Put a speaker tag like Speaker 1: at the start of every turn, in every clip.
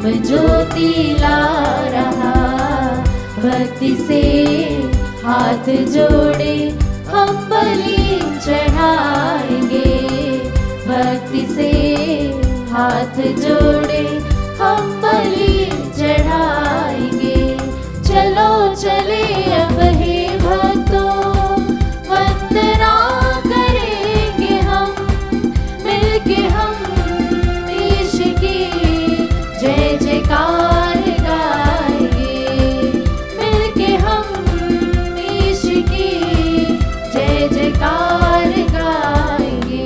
Speaker 1: प्रेम ज्योति ला रहा। भक्ति से हाथ जोड़े हम बलि चढ़ाएंगे। भक्ति से हाथ जोड़े हम बलि चढ़ाएंगे। चलो चले अब हे भक्तों, वंदना करेंगे हम मिलके। हम ईश की जय जयकार गाएंगे मिलके। हम ईश की जय जयकार गाएंगे।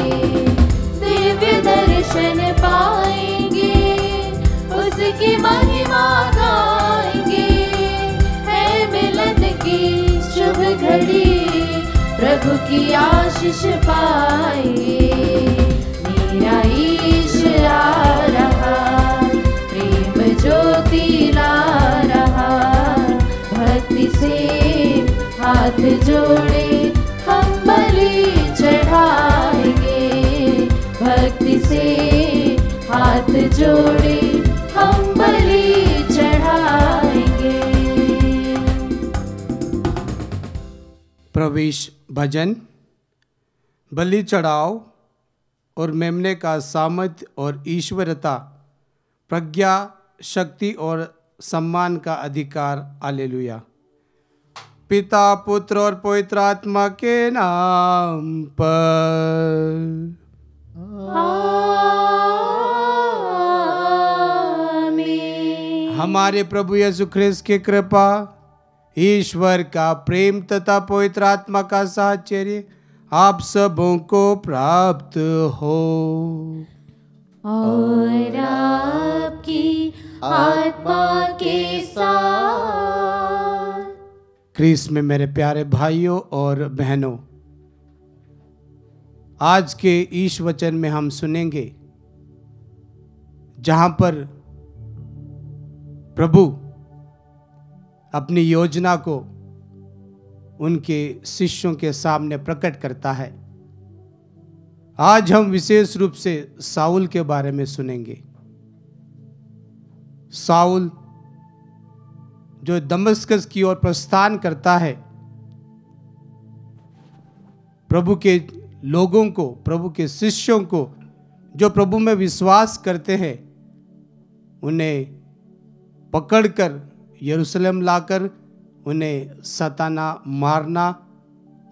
Speaker 1: दिव्य दर्शन पाएंगे, उसकी महिमा गाएंगे। है मिलन की शुभ घड़ी, प्रभु की आशीष पाएंगे। मेरा ईश आ रहा, प्रेम ज्योति ला रहा। भक्ति से हाथ जोड़े हम बलि चढ़ाएंगे। भक्ति से हाथ जोड़े हम बलि चढ़ाएंगे।
Speaker 2: प्रवेश भजन। बलि चढ़ाओ और मेमने का सामर्थ्य और ईश्वरता, प्रज्ञा, शक्ति और सम्मान का अधिकार। हालेलुया। पिता, पुत्र और पवित्र आत्मा के नाम पर।
Speaker 1: आमीन।
Speaker 2: हमारे प्रभु यीशु ख्रिस्त की कृपा, ईश्वर का प्रेम तथा पवित्र आत्मा का साहचर्य आप सबों को प्राप्त हो।
Speaker 1: और आपकी आत्मा के साथ।
Speaker 2: क्रिस्त में मेरे प्यारे भाइयों और बहनों, आज के ईश वचन में हम सुनेंगे जहां पर प्रभु अपनी योजना को उनके शिष्यों के सामने प्रकट करता है। आज हम विशेष रूप से साउल के बारे में सुनेंगे। साउल जो दमिश्क की ओर प्रस्थान करता है, प्रभु के लोगों को, प्रभु के शिष्यों को जो प्रभु में विश्वास करते हैं, उन्हें पकड़कर यरूशलेम लाकर उन्हें सताना, मारना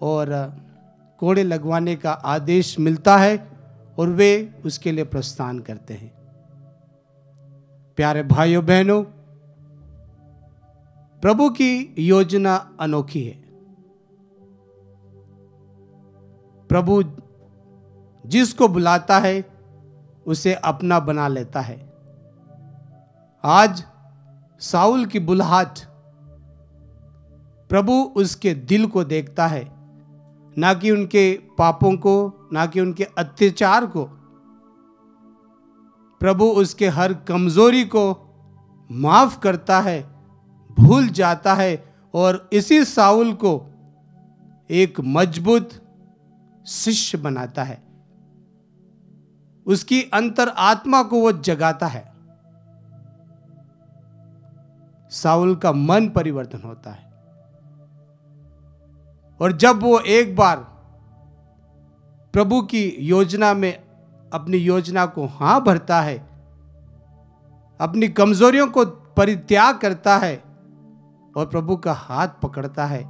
Speaker 2: और कोड़े लगवाने का आदेश मिलता है और वे उसके लिए प्रस्थान करते हैं। प्यारे भाइयों बहनों, प्रभु की योजना अनोखी है। प्रभु जिसको बुलाता है उसे अपना बना लेता है। आज साउल की बुलाहट, प्रभु उसके दिल को देखता है, ना कि उनके पापों को, ना कि उनके अत्याचार को। प्रभु उसके हर कमजोरी को माफ करता है, भूल जाता है और इसी साउल को एक मजबूत शिष्य बनाता है। उसकी अंतर आत्मा को वो जगाता है। साउल का मन परिवर्तन होता है और जब वो एक बार प्रभु की योजना में अपनी योजना को हां भरता है, अपनी कमजोरियों को परित्याग करता है और प्रभु का हाथ पकड़ता है,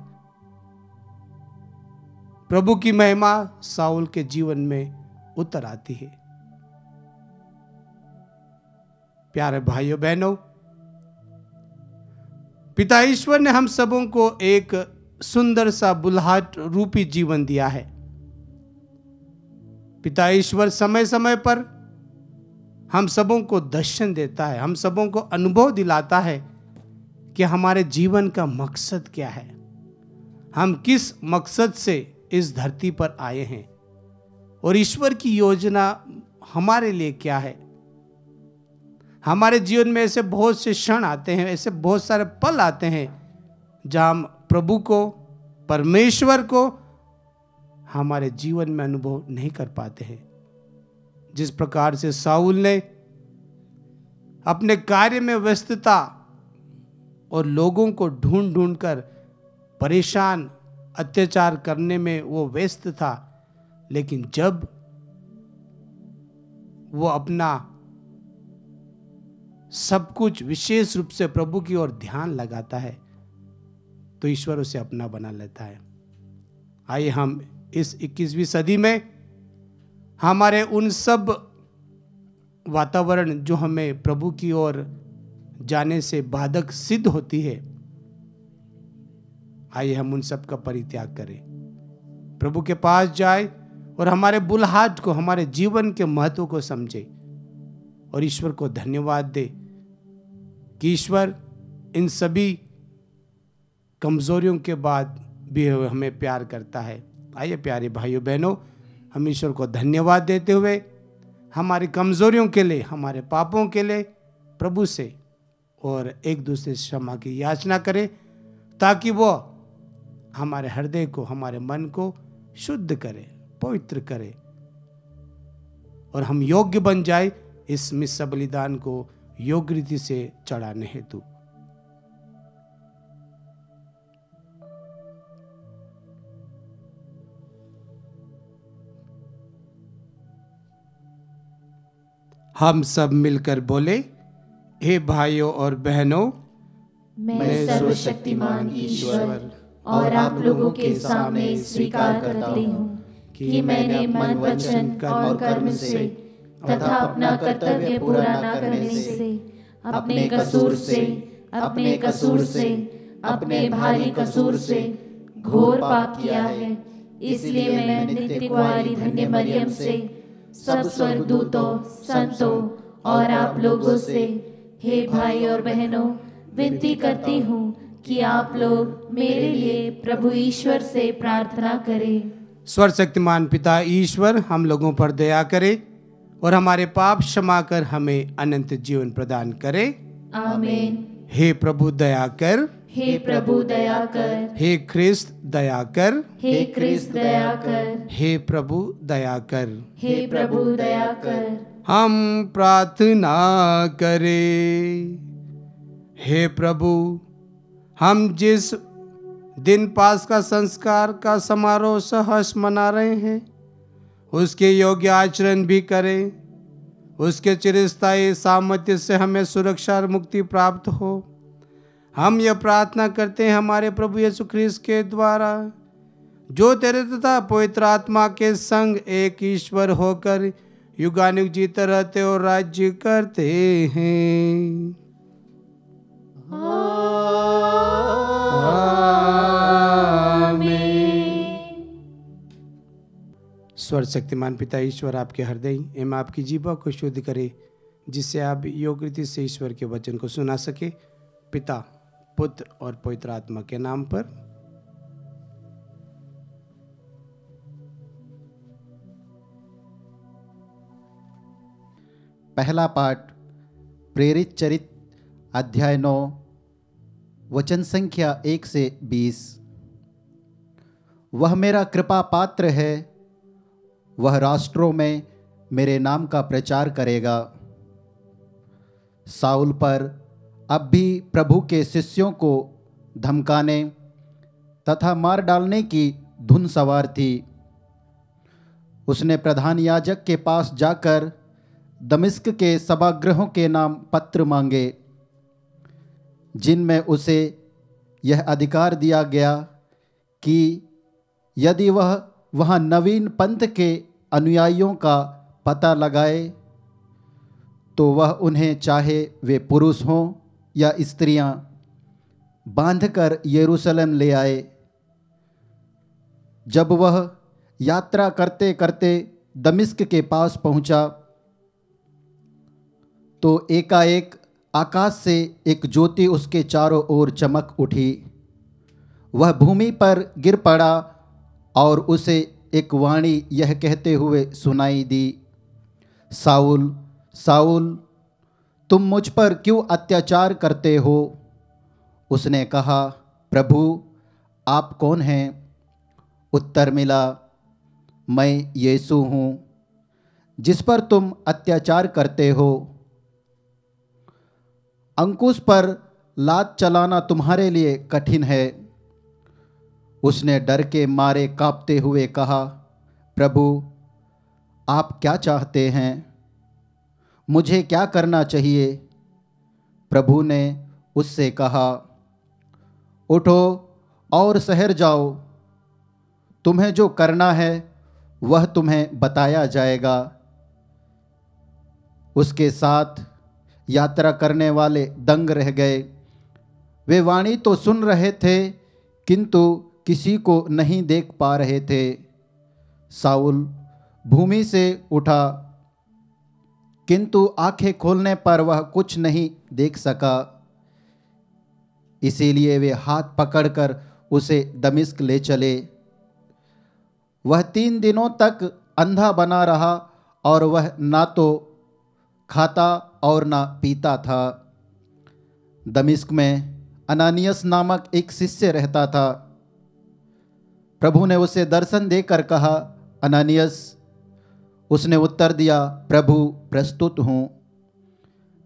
Speaker 2: प्रभु की महिमा साउल के जीवन में उतर आती है। प्यारे भाइयों बहनों, पिता ईश्वर ने हम सबों को एक सुंदर सा बुलाहट रूपी जीवन दिया है। पिता ईश्वर समय समय पर हम सबों को दर्शन देता है, हम सबों को अनुभव दिलाता है कि हमारे जीवन का मकसद क्या है, हम किस मकसद से इस धरती पर आए हैं और ईश्वर की योजना हमारे लिए क्या है। हमारे जीवन में ऐसे बहुत से क्षण आते हैं, ऐसे बहुत सारे पल आते हैं जहां हम प्रभु को, परमेश्वर को हमारे जीवन में अनुभव नहीं कर पाते हैं। जिस प्रकार से साउल ने अपने कार्य में व्यस्तता और लोगों को ढूंढ ढूंढ कर परेशान अत्याचार करने में वो व्यस्त था। लेकिन जब वो अपना सब कुछ विशेष रूप से प्रभु की ओर ध्यान लगाता है तो ईश्वर उसे अपना बना लेता है। आइए हम इस 21वीं सदी में हमारे उन सब वातावरण जो हमें प्रभु की ओर जाने से बाधक सिद्ध होती है, आइए हम उन सब का परित्याग करें, प्रभु के पास जाए और हमारे बुलहाट को, हमारे जीवन के महत्व को समझे और ईश्वर को धन्यवाद दे कि ईश्वर इन सभी कमजोरियों के बाद भी हमें प्यार करता है। आइए प्यारे भाइयों बहनों, हम ईश्वर को धन्यवाद देते हुए हमारी कमजोरियों के लिए, हमारे पापों के लिए प्रभु से और एक दूसरे से क्षमा की याचना करें, ताकि वो हमारे हृदय को, हमारे मन को शुद्ध करे, पवित्र करे और हम योग्य बन जाए इस मिस्सा बलिदान को योग्य रीति से चढ़ाने हेतु। हम सब मिलकर बोले, हे भाइयों और बहनों,
Speaker 1: मैं सर्वशक्तिमान ईश्वर और आप लोगों के सामने स्वीकार करती हूँ कि मैंने मन, वचन और कर्म से तथा अपना कर्तव्य पूरा न करने से, अपने कसूर से, अपने भारी कसूर से घोर पाप किया है। इसलिए मैं नित्य कुंवारी धन्य मरियम से, सब स्वर्गदूतों, संतों और आप लोगों से, हे भाई और बहनों, विनती करती हूँ कि आप लोग मेरे लिए प्रभु ईश्वर से प्रार्थना करें।
Speaker 2: सर्वशक्तिमान पिता ईश्वर हम लोगों पर दया करे और हमारे पाप क्षमा कर हमें अनंत जीवन प्रदान करे।
Speaker 1: आमीन।
Speaker 2: हे प्रभु दया कर,
Speaker 1: हे प्रभु दया कर,
Speaker 2: हे ख्रिस्त दया कर,
Speaker 1: हे ख्रिस्त दया कर,
Speaker 2: हे प्रभु दया कर,
Speaker 1: हे प्रभु दया कर।
Speaker 2: हम प्रार्थना करें। हे प्रभु, हम जिस दिन पास्का संस्कार का समारोह सहर्ष मना रहे हैं, उसके योग्य आचरण भी करें। उसके चिरस्थायी सामर्थ्य से हमें सुरक्षा और मुक्ति प्राप्त हो। हम यह प्रार्थना करते हैं हमारे प्रभु यीशु ख्रीस्त के द्वारा, जो तेरे तथा पवित्र आत्मा के संग एक ईश्वर होकर युगानुग जीते रहते और राज्य करते हैं। सर्वशक्तिमान पिता ईश्वर आपके हृदय एवं आपकी जीवा को शुद्ध करे, जिससे आप योग्य रीति से ईश्वर के वचन को सुना सके। पिता, पुत्र और पवित्र आत्मा के नाम पर।
Speaker 3: पहला पाठ प्रेरित चरित अध्याय 9 वचन संख्या 1 से 20। वह मेरा कृपा पात्र है, वह राष्ट्रों में मेरे नाम का प्रचार करेगा। साउल पर अब भी प्रभु के शिष्यों को धमकाने तथा मार डालने की धुन सवार थी। उसने प्रधान याजक के पास जाकर दमिश्क के सभागृहों के नाम पत्र मांगे, जिनमें उसे यह अधिकार दिया गया कि यदि वह वहाँ नवीन पंथ के अनुयायियों का पता लगाए तो वह उन्हें, चाहे वे पुरुष हों या स्त्रियां, बांधकर यरूशलेम ले आए। जब वह यात्रा करते करते दमिश्क के पास पहुंचा तो एकाएक आकाश से एक ज्योति उसके चारों ओर चमक उठी। वह भूमि पर गिर पड़ा और उसे एक वाणी यह कहते हुए सुनाई दी, साउल साउल, तुम मुझ पर क्यों अत्याचार करते हो? उसने कहा, प्रभु आप कौन हैं? उत्तर मिला, मैं यीशु हूँ, जिस पर तुम अत्याचार करते हो। अंकुश पर लात चलाना तुम्हारे लिए कठिन है। उसने डर के मारे कांपते हुए कहा, प्रभु, आप क्या चाहते हैं? मुझे क्या करना चाहिए? प्रभु ने उससे कहा, उठो और शहर जाओ। तुम्हें जो करना है वह तुम्हें बताया जाएगा। उसके साथ यात्रा करने वाले दंग रह गए। वे वाणी तो सुन रहे थे किंतु किसी को नहीं देख पा रहे थे। शाऊल भूमि से उठा किंतु आंखें खोलने पर वह कुछ नहीं देख सका। इसीलिए वे हाथ पकड़कर उसे दमिश्क ले चले। वह 3 दिनों तक अंधा बना रहा और वह ना तो खाता और ना पीता था। दमिश्क में अनानियस नामक एक शिष्य रहता था। प्रभु ने उसे दर्शन देकर कहा, अनानियस। उसने उत्तर दिया, प्रभु, प्रस्तुत हूँ।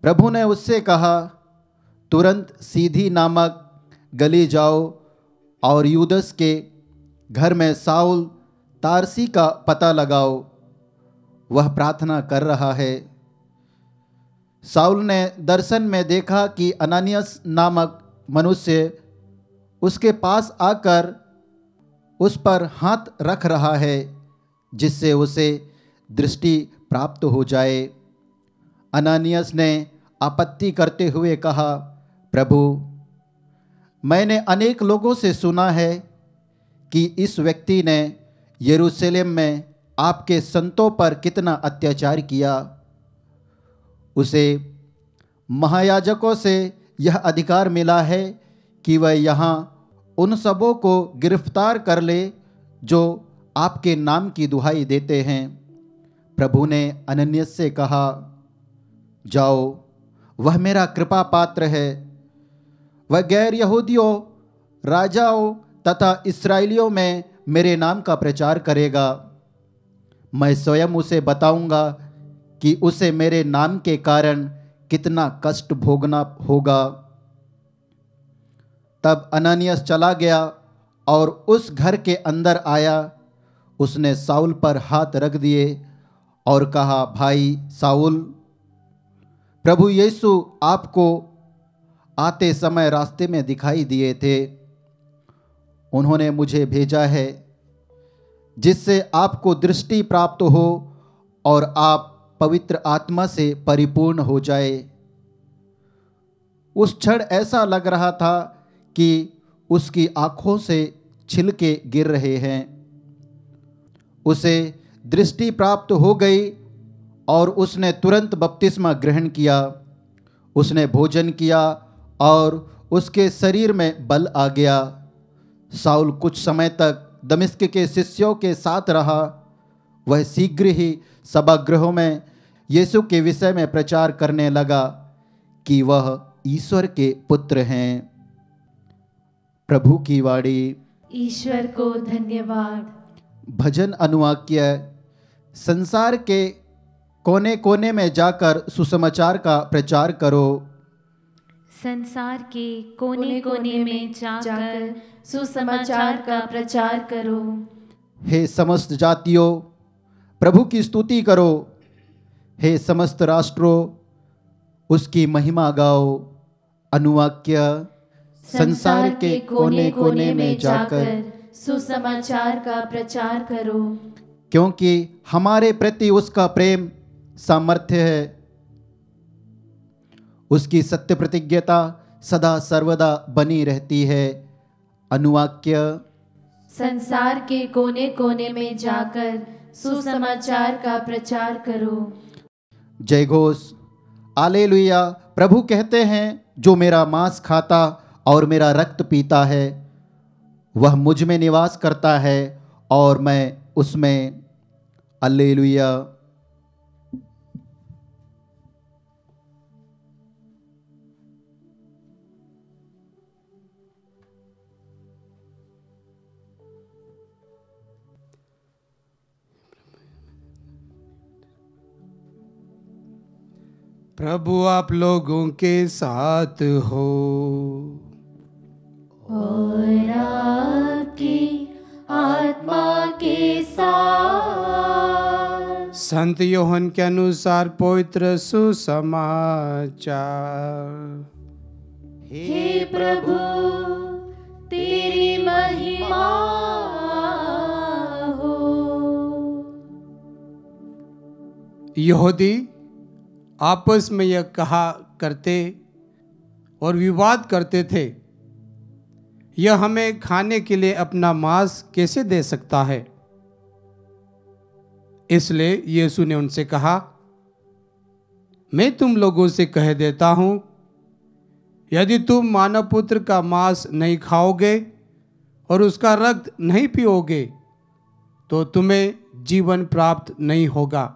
Speaker 3: प्रभु ने उससे कहा, तुरंत सीधी नामक गली जाओ और यूदस के घर में शाऊल तारसी का पता लगाओ। वह प्रार्थना कर रहा है। शाऊल ने दर्शन में देखा कि अनानियस नामक मनुष्य उसके पास आकर उस पर हाथ रख रहा है, जिससे उसे दृष्टि प्राप्त हो जाए। अनानियस ने आपत्ति करते हुए कहा, प्रभु, मैंने अनेक लोगों से सुना है कि इस व्यक्ति ने यरूशलेम में आपके संतों पर कितना अत्याचार किया। उसे महायाजकों से यह अधिकार मिला है कि वह यहाँ उन सबों को गिरफ्तार कर ले जो आपके नाम की दुहाई देते हैं। प्रभु ने अनन्यास से कहा, जाओ, वह मेरा कृपा पात्र है। वह गैर यहूदियों, राजाओं तथा इस्राएलियों में मेरे नाम का प्रचार करेगा। मैं स्वयं उसे बताऊंगा कि उसे मेरे नाम के कारण कितना कष्ट भोगना होगा। तब अनानियास चला गया और उस घर के अंदर आया। उसने शाऊल पर हाथ रख दिए और कहा, भाई शाऊल, प्रभु यीशु आपको आते समय रास्ते में दिखाई दिए थे। उन्होंने मुझे भेजा है जिससे आपको दृष्टि प्राप्त हो और आप पवित्र आत्मा से परिपूर्ण हो जाए। उस क्षण ऐसा लग रहा था कि उसकी आंखों से छिलके गिर रहे हैं। उसे दृष्टि प्राप्त हो गई और उसने तुरंत बपतिस्मा ग्रहण किया। उसने भोजन किया और उसके शरीर में बल आ गया। शाऊल कुछ समय तक दमिश्क के शिष्यों के साथ रहा। वह शीघ्र ही सभागृहों में यीशु के विषय में प्रचार करने लगा कि वह ईश्वर के पुत्र हैं। प्रभु की वाणी।
Speaker 1: ईश्वर को धन्यवाद।
Speaker 3: भजन अनुवाक्य। संसार के कोने कोने में जाकर सुसमाचार का प्रचार करो।
Speaker 1: संसार के कोने कोने में जाकर सुसमाचार का प्रचार करो।
Speaker 3: हे समस्त जातियों, प्रभु की स्तुति करो। हे समस्त राष्ट्रों, उसकी महिमा गाओ। अनुवाक्य। संसार के कोने कोने में जाकर
Speaker 1: सुसमाचार का प्रचार करो।
Speaker 3: क्योंकि हमारे प्रति उसका प्रेम सामर्थ्य है। उसकी सत्य प्रतिज्ञता सदा सर्वदा बनी रहती है। अनुवाक्य।
Speaker 1: संसार के कोने कोने में जाकर सुसमाचार का प्रचार करो।
Speaker 3: जय घोष। हालेलुया। प्रभु कहते हैं, जो मेरा मांस खाता और मेरा रक्त पीता है वह मुझ में निवास करता है और मैं उसमें। हालेलुया।
Speaker 2: प्रभु आप लोगों के साथ हो
Speaker 1: और आपकी आत्मा के साथ।
Speaker 2: संत योहन के अनुसार पवित्र सुसमाचार।
Speaker 1: हे प्रभु तेरी महिमा हो।
Speaker 2: यहूदी आपस में यह कहा करते और विवाद करते थे, यह हमें खाने के लिए अपना मांस कैसे दे सकता है। इसलिए यीशु ने उनसे कहा, मैं तुम लोगों से कह देता हूं, यदि तुम मानव पुत्र का मांस नहीं खाओगे और उसका रक्त नहीं पियोगे तो तुम्हें जीवन प्राप्त नहीं होगा।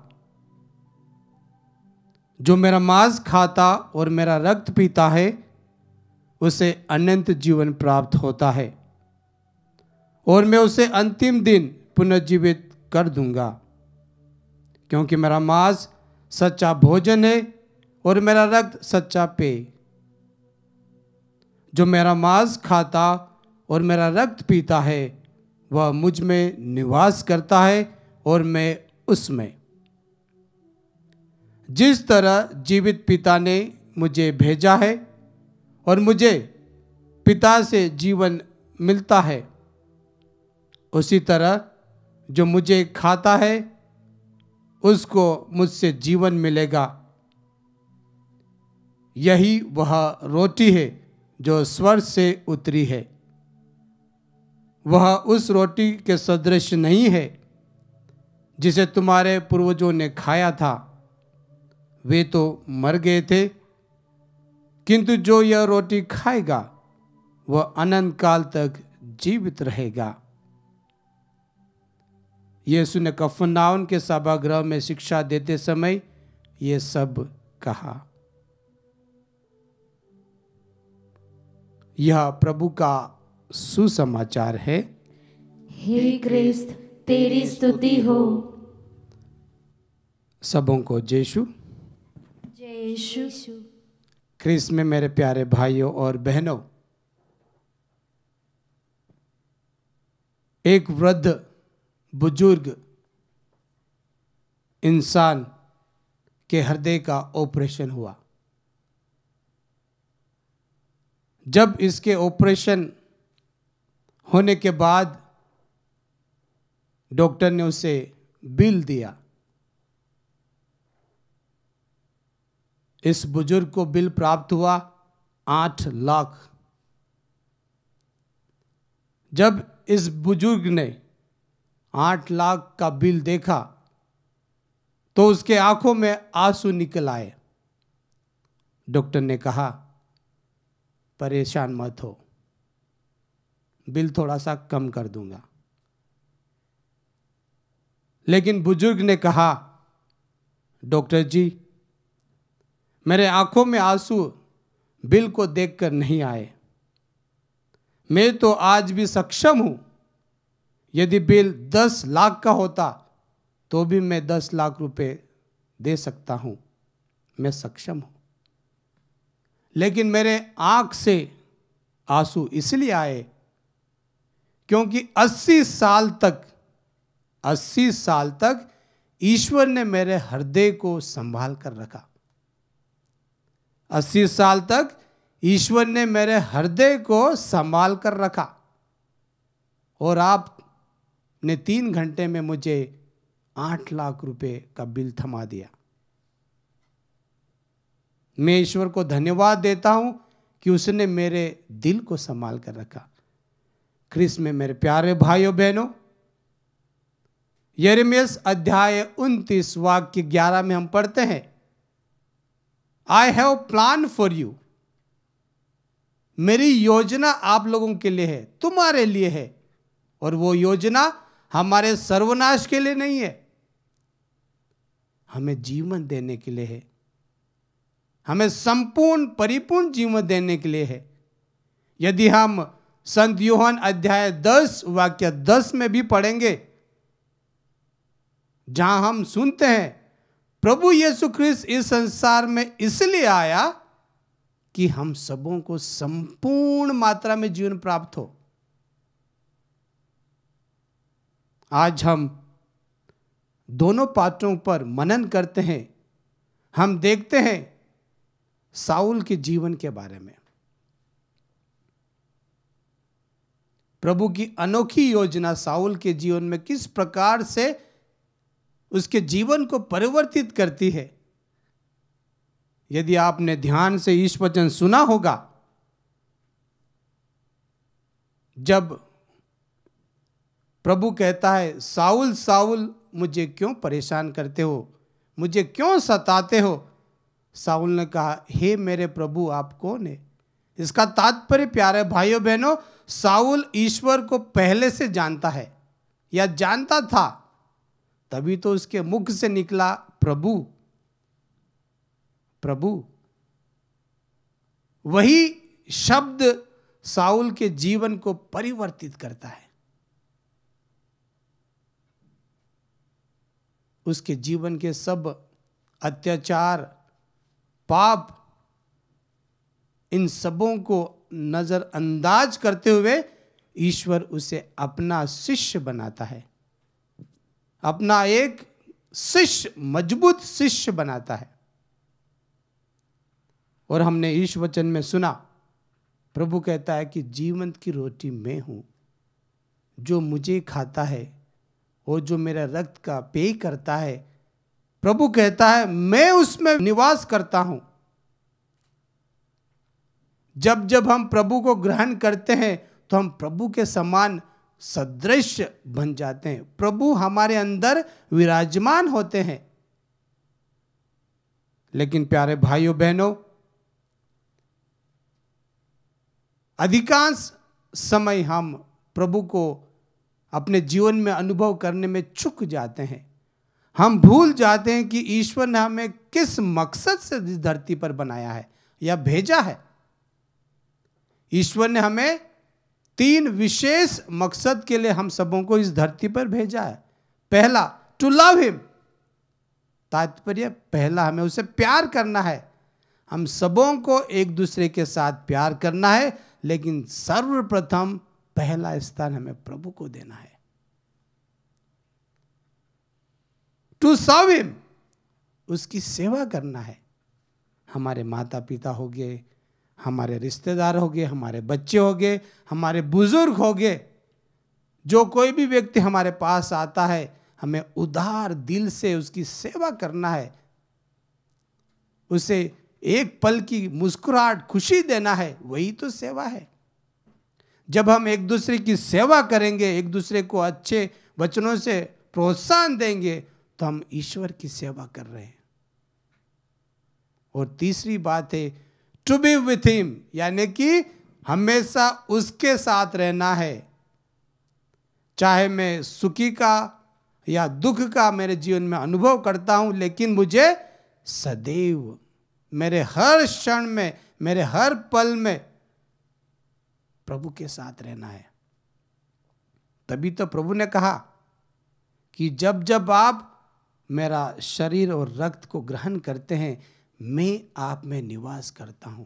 Speaker 2: जो मेरा मांस खाता और मेरा रक्त पीता है उसे अनंत जीवन प्राप्त होता है और मैं उसे अंतिम दिन पुनर्जीवित कर दूंगा, क्योंकि मेरा मांस सच्चा भोजन है और मेरा रक्त सच्चा पेय। जो मेरा मांस खाता और मेरा रक्त पीता है वह मुझ में निवास करता है और मैं उसमें। जिस तरह जीवित पिता ने मुझे भेजा है और मुझे पिता से जीवन मिलता है, उसी तरह जो मुझे खाता है उसको मुझसे जीवन मिलेगा। यही वह रोटी है जो स्वर्ग से उतरी है। वह उस रोटी के सदृश नहीं है जिसे तुम्हारे पूर्वजों ने खाया था, वे तो मर गए थे, किंतु जो यह रोटी खाएगा वह अनंत काल तक जीवित रहेगा। यीशु ने कफरनहूम के सभागृह में शिक्षा देते समय ये सब कहा। यह प्रभु का सुसमाचार है।
Speaker 1: हे क्रिस्त तेरी स्तुति हो।
Speaker 2: सबों को जय यीशु।
Speaker 1: जय यीशु।
Speaker 2: क्रिस्त में मेरे प्यारे भाइयों और बहनों, एक वृद्ध बुजुर्ग इंसान के हृदय का ऑपरेशन हुआ। जब इसके ऑपरेशन होने के बाद डॉक्टर ने उसे बिल दिया। इस बुजुर्ग को बिल प्राप्त हुआ 8 लाख। जब इस बुजुर्ग ने 8 लाख का बिल देखा तो उसके आंखों में आंसू निकल आए। डॉक्टर ने कहा, परेशान मत हो, बिल थोड़ा सा कम कर दूंगा। लेकिन बुजुर्ग ने कहा, डॉक्टर जी, मेरे आंखों में आंसू बिल को देखकर नहीं आए। मैं तो आज भी सक्षम हूं। यदि बिल 10 लाख का होता तो भी मैं 10 लाख रुपए दे सकता हूं। मैं सक्षम हूं। लेकिन मेरे आंख से आंसू इसलिए आए क्योंकि 80 साल तक ईश्वर ने मेरे हृदय को संभाल कर रखा। 80 साल तक ईश्वर ने मेरे हृदय को संभाल कर रखा और आपने 3 घंटे में मुझे 8 लाख रुपए का बिल थमा दिया। मैं ईश्वर को धन्यवाद देता हूं कि उसने मेरे दिल को संभाल कर रखा। क्रिस्त में मेरे प्यारे भाइयों बहनों, यिर्मयाह अध्याय 29 वाक्य 11 में हम पढ़ते हैं, I have plan for you. मेरी योजना आप लोगों के लिए है, तुम्हारे लिए है, और वो योजना हमारे सर्वनाश के लिए नहीं है, हमें जीवन देने के लिए है, हमें संपूर्ण परिपूर्ण जीवन देने के लिए है। यदि हम संत यूहन्ना अध्याय 10 वाक्य 10 में भी पढ़ेंगे, जहां हम सुनते हैं, प्रभु यीशु ख्रिस्त इस संसार में इसलिए आया कि हम सबों को संपूर्ण मात्रा में जीवन प्राप्त हो। आज हम दोनों पात्रों पर मनन करते हैं। हम देखते हैं साउल के जीवन के बारे में, प्रभु की अनोखी योजना साउल के जीवन में किस प्रकार से उसके जीवन को परिवर्तित करती है। यदि आपने ध्यान से इस वचन सुना होगा, जब प्रभु कहता है, साउल साउल मुझे क्यों परेशान करते हो, मुझे क्यों सताते हो, साउल ने कहा, हे मेरे प्रभु आप कौन है। इसका तात्पर्य प्यारे भाइयों बहनों, साउल ईश्वर को पहले से जानता है या जानता था, तभी तो उसके मुख से निकला प्रभु प्रभु। वही शब्द साउल के जीवन को परिवर्तित करता है। उसके जीवन के सब अत्याचार, पाप, इन सबों को नजरअंदाज करते हुए ईश्वर उसे अपना शिष्य बनाता है, अपना एक शिष्य, मजबूत शिष्य बनाता है। और हमने इस वचन में सुना, प्रभु कहता है कि जीवन की रोटी मैं हूं, जो मुझे खाता है और जो मेरा रक्त का पेय करता है, प्रभु कहता है मैं उसमें निवास करता हूं। जब जब हम प्रभु को ग्रहण करते हैं तो हम प्रभु के समान सदृश बन जाते हैं। प्रभु हमारे अंदर विराजमान होते हैं। लेकिन प्यारे भाइयों बहनों, अधिकांश समय हम प्रभु को अपने जीवन में अनुभव करने में चूक जाते हैं। हम भूल जाते हैं कि ईश्वर ने हमें किस मकसद से इस धरती पर बनाया है या भेजा है। ईश्वर ने हमें 3 विशेष मकसद के लिए हम सबों को इस धरती पर भेजा है। पहला, टू लव हिम, तात्पर्य पहला हमें उसे प्यार करना है। हम सबों को एक दूसरे के साथ प्यार करना है, लेकिन सर्वप्रथम पहला स्थान हमें प्रभु को देना है। टू सर्व हिम, उसकी सेवा करना है। हमारे माता पिता हो गए, हमारे रिश्तेदार हो गए, हमारे बच्चे हो गए, हमारे बुजुर्ग हो गए, जो कोई भी व्यक्ति हमारे पास आता है, हमें उदार दिल से उसकी सेवा करना है। उसे एक पल की मुस्कुराहट, खुशी देना है, वही तो सेवा है। जब हम एक दूसरे की सेवा करेंगे, एक दूसरे को अच्छे वचनों से प्रोत्साहन देंगे, तो हम ईश्वर की सेवा कर रहे हैं। और तीसरी बात है टू बी विथ हिम, यानी कि हमेशा उसके साथ रहना है। चाहे मैं सुखी का या दुख का मेरे जीवन में अनुभव करता हूं, लेकिन मुझे सदैव मेरे हर क्षण में, मेरे हर पल में प्रभु के साथ रहना है। तभी तो प्रभु ने कहा कि जब जब आप मेरा शरीर और रक्त को ग्रहण करते हैं, मैं आप में निवास करता हूं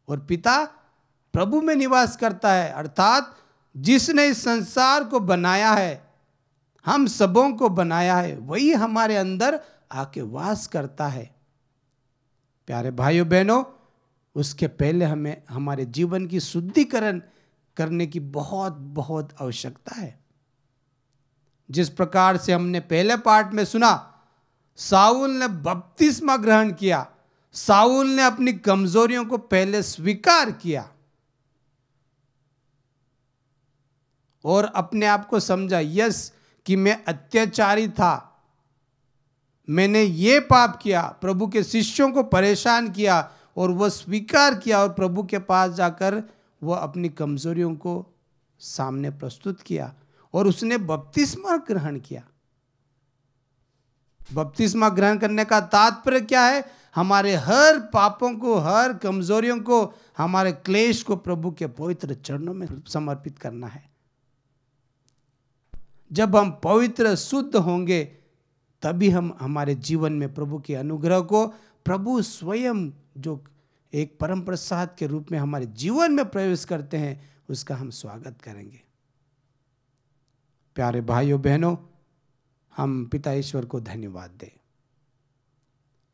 Speaker 2: और पिता प्रभु में निवास करता है। अर्थात जिसने इस संसार को बनाया है, हम सबों को बनाया है, वही हमारे अंदर आके वास करता है। प्यारे भाइयों बहनों, उसके पहले हमें हमारे जीवन की शुद्धिकरण करने की बहुत बहुत आवश्यकता है। जिस प्रकार से हमने पहले पार्ट में सुना, साउल ने बपतिस्मा ग्रहण किया, साउल ने अपनी कमजोरियों को पहले स्वीकार किया और अपने आप को समझा, यस, कि मैं अत्याचारी था, मैंने ये पाप किया, प्रभु के शिष्यों को परेशान किया, और वह स्वीकार किया और प्रभु के पास जाकर वह अपनी कमजोरियों को सामने प्रस्तुत किया और उसने बपतिस्मा ग्रहण किया। बपतिस्मा ग्रहण करने का तात्पर्य क्या है? हमारे हर पापों को, हर कमजोरियों को, हमारे क्लेश को प्रभु के पवित्र चरणों में समर्पित करना है। जब हम पवित्र शुद्ध होंगे, तभी हम हमारे जीवन में प्रभु के अनुग्रह को, प्रभु स्वयं जो एक परम प्रसाद के रूप में हमारे जीवन में प्रवेश करते हैं, उसका हम स्वागत करेंगे। प्यारे भाइयों बहनों, हम पिता ईश्वर को धन्यवाद दें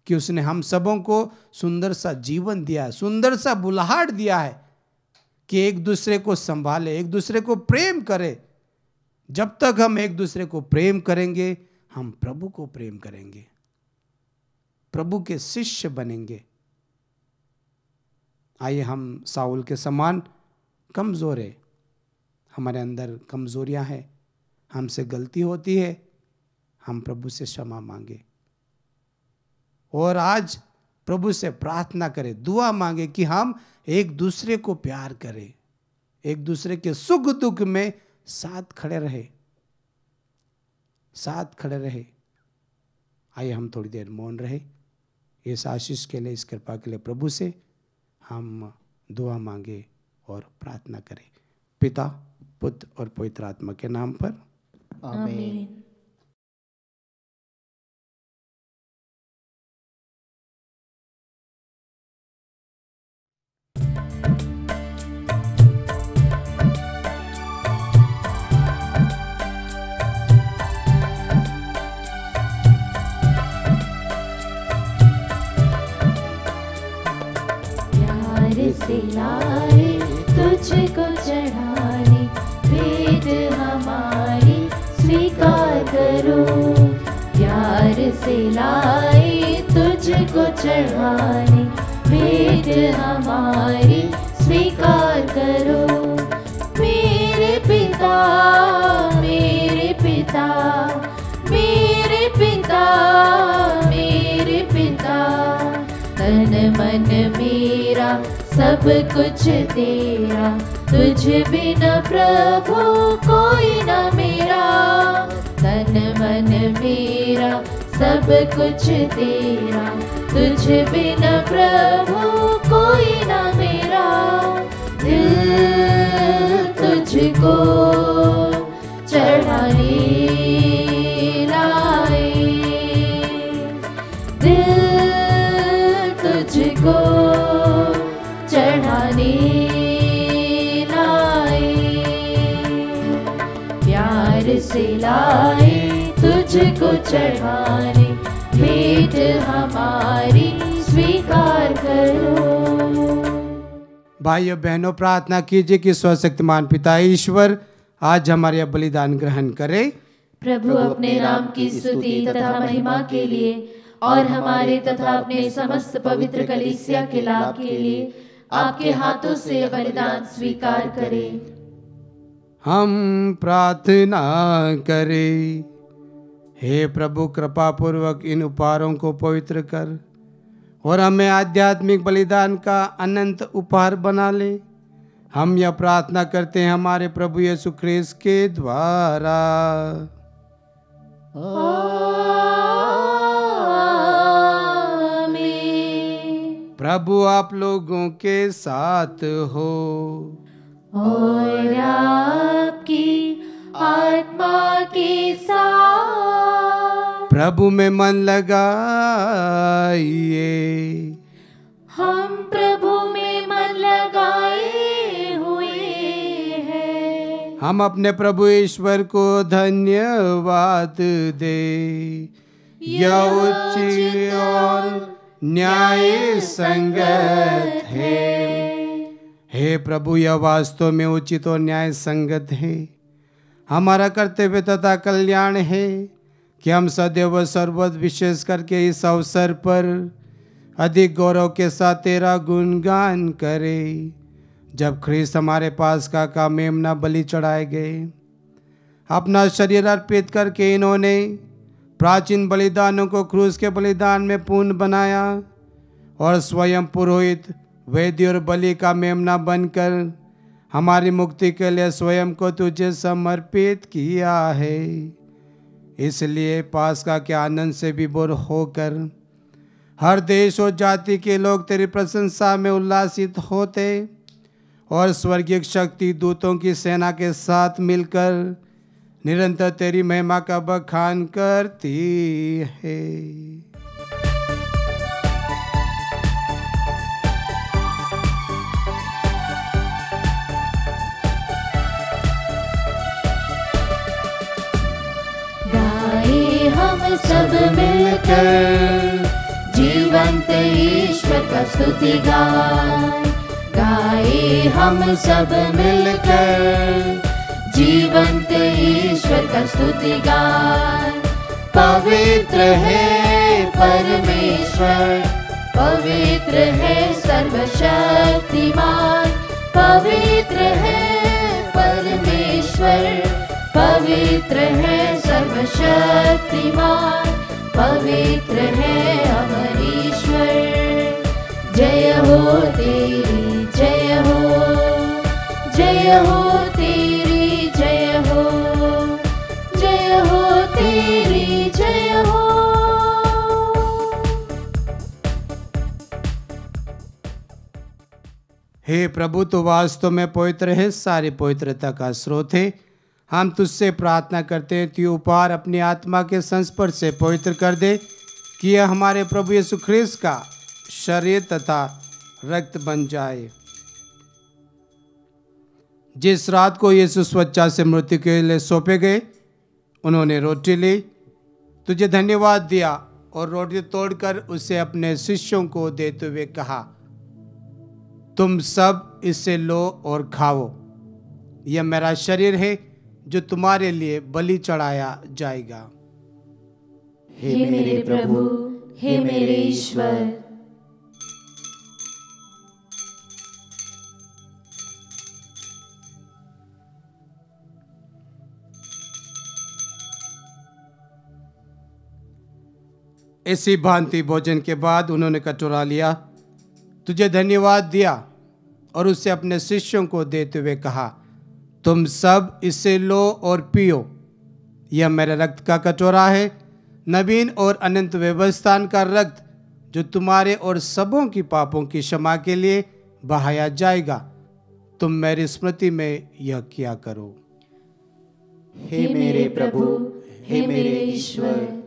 Speaker 2: कि उसने हम सबों को सुंदर सा जीवन दिया है, सुंदर सा बुलाहट दिया है कि एक दूसरे को संभाले, एक दूसरे को प्रेम करे। जब तक हम एक दूसरे को प्रेम करेंगे, हम प्रभु को प्रेम करेंगे, प्रभु के शिष्य बनेंगे। आइए हम साउल के समान कमजोर है, हमारे अंदर कमजोरियां हैं, हमसे गलती होती है, हम प्रभु से क्षमा मांगे और आज प्रभु से प्रार्थना करें, दुआ मांगे कि हम एक दूसरे को प्यार करें, एक दूसरे के सुख दुख में साथ खड़े रहे, साथ खड़े रहे। आइए हम थोड़ी देर मौन रहे, इस आशीष के लिए, इस कृपा के लिए प्रभु से हम दुआ मांगे और प्रार्थना करें। पिता, पुत्र और पवित्र आत्मा के नाम पर
Speaker 1: आमीन। से लाए तुझको चढ़ाने, भेंट हमारी स्वीकार करो। प्यार से लाए तुझको चढ़ाने, भेंट हमारी स्वीकार करो। मेरे पिता, मेरे पिता, मेरे पिता, मेरे पिता, तन मन मेरा सब कुछ तेरा, तुझ बिना प्रभु कोई न मेरा। तन मन मेरा सब कुछ तेरा, तुझ बिना प्रभु कोई न मेरा। दिल तुझको चढ़ाने लाए, दिल तुझको चढ़ाने लाए। प्यार से लाए तुझको चढ़ाने, भेंट हमारी स्वीकार करो।
Speaker 2: भाइयों बहनों, प्रार्थना कीजिए कि सर्वशक्तिमान पिता ईश्वर आज हमारे यह बलिदान ग्रहण करे।
Speaker 1: प्रभु अपने नाम की स्तुति तथा महिमा के लिए और हमारे तथा अपने समस्त पवित्र कलीसिया के लाभ के लिए आपके हाथों से बलिदान स्वीकार करें।
Speaker 2: हम प्रार्थना करें। हे प्रभु, कृपा पूर्वक इन उपहारों को पवित्र कर और हमें आध्यात्मिक बलिदान का अनंत उपहार बना ले। हम यह प्रार्थना करते हैं हमारे प्रभु यीशु ख्रीस्त के द्वारा। प्रभु आप लोगों के साथ हो
Speaker 1: और आपकी आत्मा के साथ।
Speaker 2: प्रभु में मन लगाइए।
Speaker 1: हम प्रभु में मन लगाए हुए हैं।
Speaker 2: हम अपने प्रभु ईश्वर को धन्यवाद दे। यह उचित और न्याय संगत है। हे प्रभु, यह वास्तव में उचित और न्याय संगत है। हमारा कर्तव्य तथा कल्याण है कि हम सदैव सर्वत्र विशेष करके इस अवसर पर अधिक गौरव के साथ तेरा गुणगान करें। जब ख्रीस्त हमारे पास का मेमना बलि चढ़ाए गए, अपना शरीर अर्पित करके इन्होंने प्राचीन बलिदानों को क्रूस के बलिदान में पूर्ण बनाया और स्वयं पुरोहित, वेदी और बलि का मेमना बनकर हमारी मुक्ति के लिए स्वयं को तुझे समर्पित किया है। इसलिए पास्का के आनंद से विभोर होकर हर देश और जाति के लोग तेरी प्रशंसा में उल्लासित होते और स्वर्गीय शक्ति दूतों की सेना के साथ मिलकर निरंतर तेरी महिमा का बखान करती है।
Speaker 1: गाए हम सब मिलकर जीवंत ईश्वर का स्तुति गाए। गाए हम सब मिलकर जीवंत ईश्वर का स्तुति गाए। पवित्र है परमेश्वर, पवित्र है सर्वशक्तिमान, पवित्र है परमेश्वर, पवित्र है सर्वशक्तिमान, पवित्र है अमर ईश्वर। जय हो तेरी जय हो, जय हो तेरी जय हो, जय हो तेरी जय हो।
Speaker 2: हे प्रभु, तू वास्तव में पवित्र है, सारी पवित्रता का स्रोत है। हम तुझसे प्रार्थना करते हैं तू उपहार अपनी आत्मा के संस्पर्श से पवित्र कर दे कि यह हमारे प्रभु यीशु ख्रीस्त का शरीर तथा रक्त बन जाए। जिस रात को यीशु स्वच्छा से मृत्यु के लिए सौंपे गए, उन्होंने रोटी ली, तुझे धन्यवाद दिया और रोटी तोड़कर उसे अपने शिष्यों को देते हुए कहा, तुम सब इससे लो और खाओ, यह मेरा शरीर है जो तुम्हारे लिए बलि चढ़ाया जाएगा।
Speaker 1: हे मेरे प्रभु, हे मेरे ईश्वर।
Speaker 2: इसी भांति भोजन के बाद उन्होंने कटोरा लिया, तुझे धन्यवाद दिया और उसे अपने शिष्यों को देते हुए कहा, तुम सब इससे लो और पियो, यह मेरे रक्त का कटोरा है, नवीन और अनंत व्यवस्थान का रक्त जो तुम्हारे और सबों की पापों की क्षमा के लिए बहाया जाएगा। तुम मेरी स्मृति में यह किया करो।
Speaker 1: हे मेरे प्रभु, हे मेरे ईश्वर।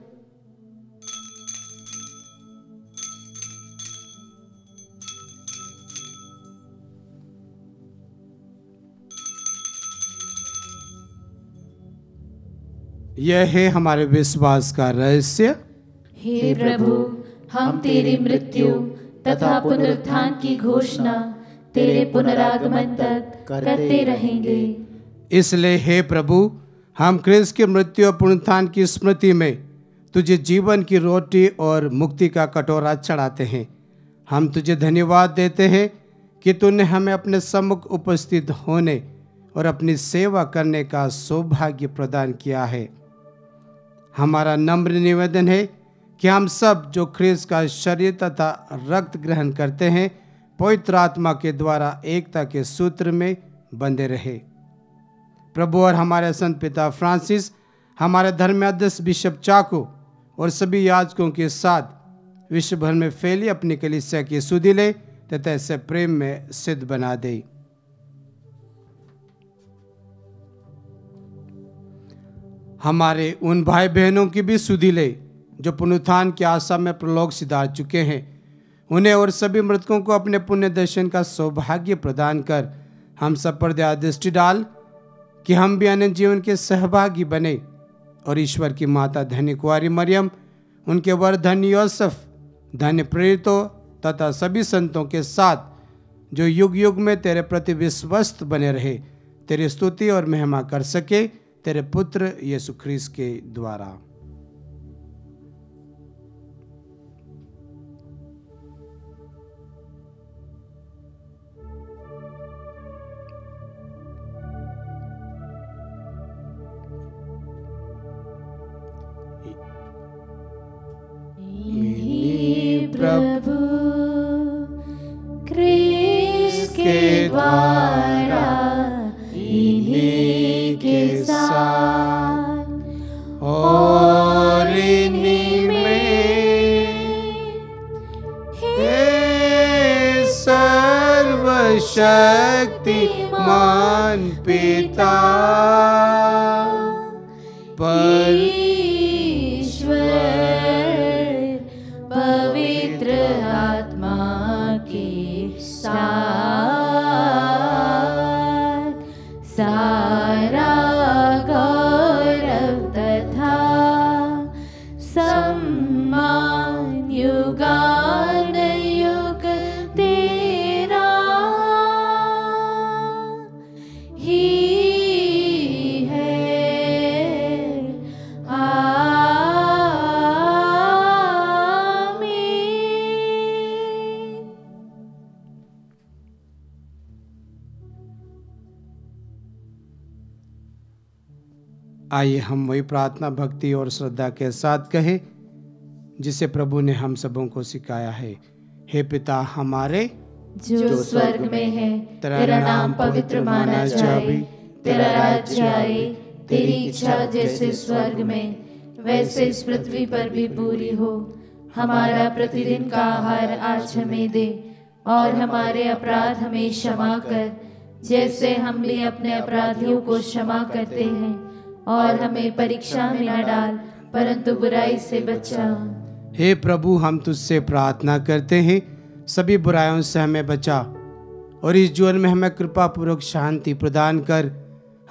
Speaker 2: यह है हमारे विश्वास का रहस्य।
Speaker 1: हे प्रभु, हम तेरी मृत्यु तथा पुनरुत्थान की घोषणा तेरे पुनरागमन तक करते रहेंगे।
Speaker 2: इसलिए हे प्रभु, हम ख्रीस्त की मृत्यु और पुनरुत्थान की स्मृति में तुझे जीवन की रोटी और मुक्ति का कटोरा चढ़ाते हैं। हम तुझे धन्यवाद देते हैं कि तूने हमें अपने सम्मुख उपस्थित होने और अपनी सेवा करने का सौभाग्य प्रदान किया है। हमारा नम्र निवेदन है कि हम सब जो ख्रीस्त का शरीर तथा रक्त ग्रहण करते हैं, पवित्र आत्मा के द्वारा एकता के सूत्र में बंधे रहे। प्रभु और हमारे संत पिता फ्रांसिस, हमारे धर्माध्यक्ष बिशप चाको और सभी याजकों के साथ विश्व भर में फैली अपनी कलीसिया की सुधि ले तथा इसे प्रेम में सिद्ध बना दे। हमारे उन भाई बहनों की भी सुधि ले जो पुनरुत्थान की आशा में प्रलोक सिधार चुके हैं। उन्हें और सभी मृतकों को अपने पुण्य दर्शन का सौभाग्य प्रदान कर हम सब पर दया दृष्टि डाल कि हम भी अनंत जीवन के सहभागी बने और ईश्वर की माता धन्य कुंवारी मरियम, उनके वर धन्य यूसुफ, धन्य प्रेरितों तथा सभी संतों के साथ जो युग युग में तेरे प्रति विश्वस्त बने रहे, तेरी स्तुति और महिमा कर सके, तेरे पुत्र यीशु ख्रीस्त के द्वारा।
Speaker 1: प्रभु ख्रीस्त के द्वारा, इन्हीं के साथ और इन्हीं में, हे सर्वशक्तिमान पिता, ईश्वर पवित्र आत्मा के साथ सारा गौरव तथा सम्मान युगानुयुग तेरा ही है। आमीन।
Speaker 2: आइए हम वही प्रार्थना भक्ति और श्रद्धा के साथ कहें जिसे प्रभु ने हम सबों को सिखाया है। हे पिता हमारे
Speaker 1: जो स्वर्ग में है, तेरा नाम पवित्र माना जाए, तेरा राज्य आए, तेरी इच्छा जैसे स्वर्ग में वैसे इस पृथ्वी पर भी पूरी हो। हमारा प्रतिदिन का आहार आज हमें दे, और हमारे अपराध हमें क्षमा कर जैसे हम भी अपने अपराधियों को क्षमा करते हैं, और हमें परीक्षा में न डाल परंतु बुराई से बचा।
Speaker 2: हे प्रभु हम तुझसे प्रार्थना करते हैं, सभी बुराइयों से हमें बचा और इस जीवन में हमें कृपा पूर्वक शांति प्रदान कर।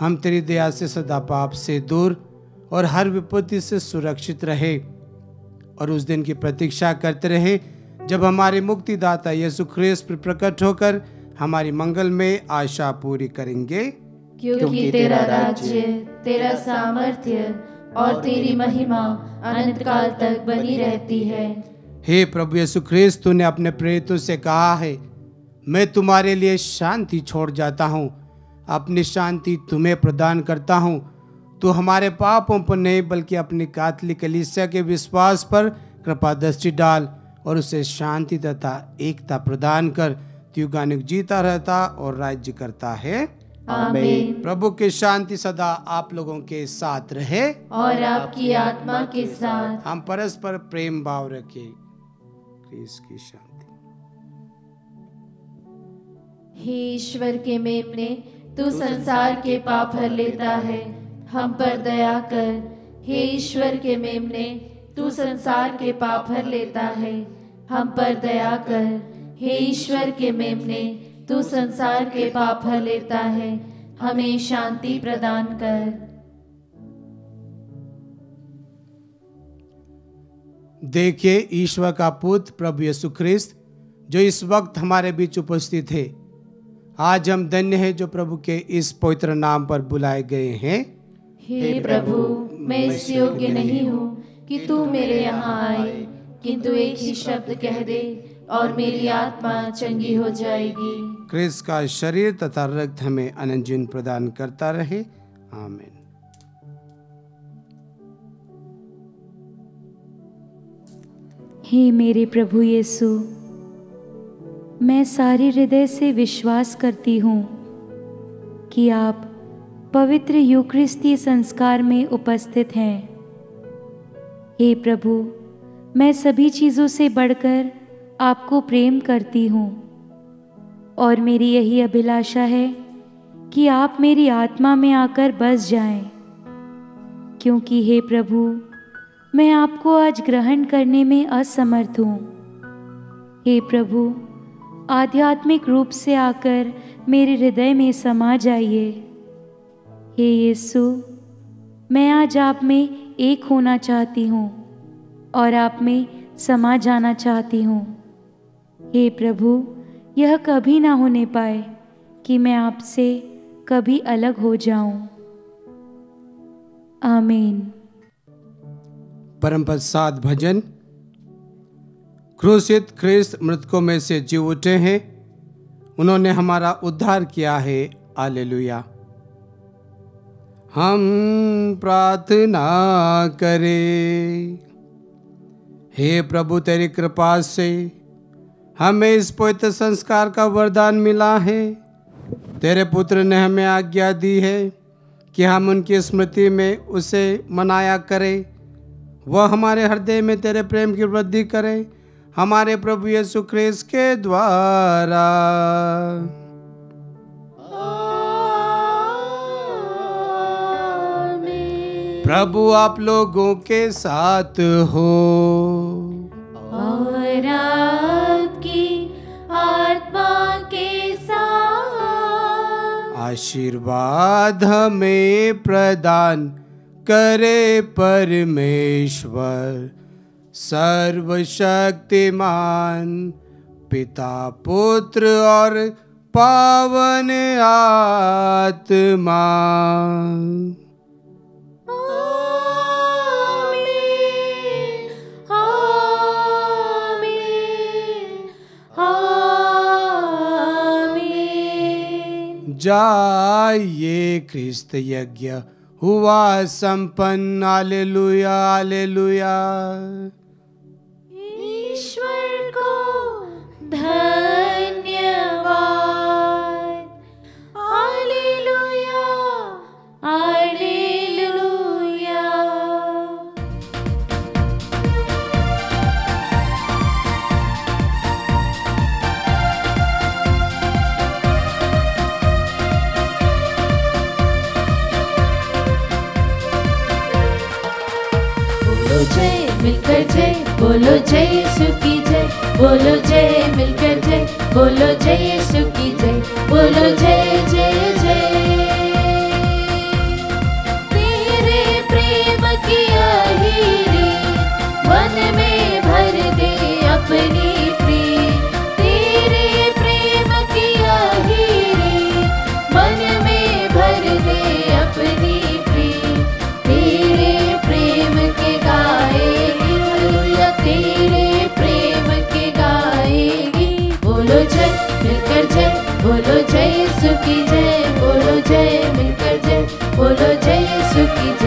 Speaker 2: हम तेरी दया से सदा पाप से दूर और हर विपत्ति से सुरक्षित रहे और उस दिन की प्रतीक्षा करते रहे जब हमारे मुक्तिदाता यीशु ख्रीस्त प्रकट होकर हमारी मंगल में आशा पूरी करेंगे।
Speaker 1: क्योंकि तेरा राज्य, तेरा सामर्थ्य और तेरी महिमा अनंत काल तक बनी रहती है।
Speaker 2: हे प्रभु यीशु ख्रीस्त, तूने अपने प्रेरितों से कहा है, मैं तुम्हारे लिए शांति छोड़ जाता हूँ, अपनी शांति तुम्हें प्रदान करता हूँ। तू हमारे पापों पर नहीं बल्कि अपनी कैथोलिक कलीसिया के विश्वास पर कृपा दृष्टि डाल और उसे शांति तथा एकता प्रदान कर। युगानुग जीता रहता और राज्य करता है।
Speaker 1: आमीन।
Speaker 2: प्रभु की शांति सदा आप लोगों के साथ रहे
Speaker 1: और आपकी आत्मा के साथ।
Speaker 2: हम परस्पर प्रेम भाव रखें। क्रिस्त की शांति।
Speaker 1: हे ईश्वर के मेमने, तू संसार के पाप हर लेता है, हम पर दया कर। हे ईश्वर के मेमने, तू संसार के पाप हर लेता है, हम पर दया कर। हे ईश्वर के मेमने, तू संसार के पाप हर लेता है, हमें शांति प्रदान कर।
Speaker 2: देखिए ईश्वर का पुत्र प्रभु यीशु ख्रीस्त जो इस वक्त हमारे बीच उपस्थित है। आज हम धन्य हैं जो प्रभु के इस पवित्र नाम पर बुलाए गए हैं।
Speaker 1: हे प्रभु, मैं इस योग्य नहीं हूँ कि तू मेरे यहाँ आए, किंतु एक ही शब्द कह दे और मेरी आत्मा चंगी हो जाएगी।
Speaker 2: क्रिस्त का शरीर तथा रक्त हमें अनंत जीवन प्रदान करता रहे। आमीन।
Speaker 4: हे मेरे प्रभु यीशु, मैं सारे हृदय से विश्वास करती हूँ कि आप पवित्र यूकरिस्ती संस्कार में उपस्थित हैं। हे प्रभु, मैं सभी चीज़ों से बढ़कर आपको प्रेम करती हूँ और मेरी यही अभिलाषा है कि आप मेरी आत्मा में आकर बस जाएं, क्योंकि हे प्रभु, मैं आपको आज ग्रहण करने में असमर्थ हूँ। हे प्रभु, आध्यात्मिक रूप से आकर मेरे हृदय में समा जाइए। हे यीशु, मैं आज आप में एक होना चाहती हूँ और आप में समा जाना चाहती हूँ। हे प्रभु, यह कभी ना होने पाए कि मैं आपसे कभी अलग हो जाऊं। आमीन।
Speaker 2: परमपद 7 भजन। क्रूसित ख्रीस्त मृतकों में से जी उठे हैं, उन्होंने हमारा उद्धार किया है। हालेलुया। हम प्रार्थना करें। हे प्रभु, तेरी कृपा से हमें इस पवित्र संस्कार का वरदान मिला है। तेरे पुत्र ने हमें आज्ञा दी है कि हम उनकी स्मृति में उसे मनाया करें। वह हमारे हृदय में तेरे प्रेम की वृद्धि करे, हमारे प्रभु यीशु ख्रीस्त के द्वारा। प्रभु आप लोगों के साथ हो
Speaker 1: और आपकी आत्मा के साथ।
Speaker 2: आशीर्वाद हमें प्रदान करे परमेश्वर सर्वशक्तिमान पिता पुत्र और पावन आत्मा।
Speaker 1: आमीन, आमीन, आमीन।
Speaker 2: जाइए ख्रिस्त यज्ञ हुआ संपन्न। Hallelujah hallelujah.
Speaker 1: ईश्वर को धन्यवाद। Hallelujah hallelujah. बोलो जय मिलकर जय, बोलो जय यीशु की जय, बोलो जय मिलकर जय, बोलो जय यीशु की जय, बोलो जय जय जय। तेरे प्रेम की अहीरी मन में भर दे अपनी प्रीत। तेरे प्रेम की अहीरी मन में भर दे अपनी प्रीत। तेरे प्रेम के गाएगी हालेलुया, तेरे प्रेम के गाएगी। बोलो जय मिलकर जय, बोलो जय यीशु की जय, बोलो जय मिलकर जय, बोलो जय यीशु की जय।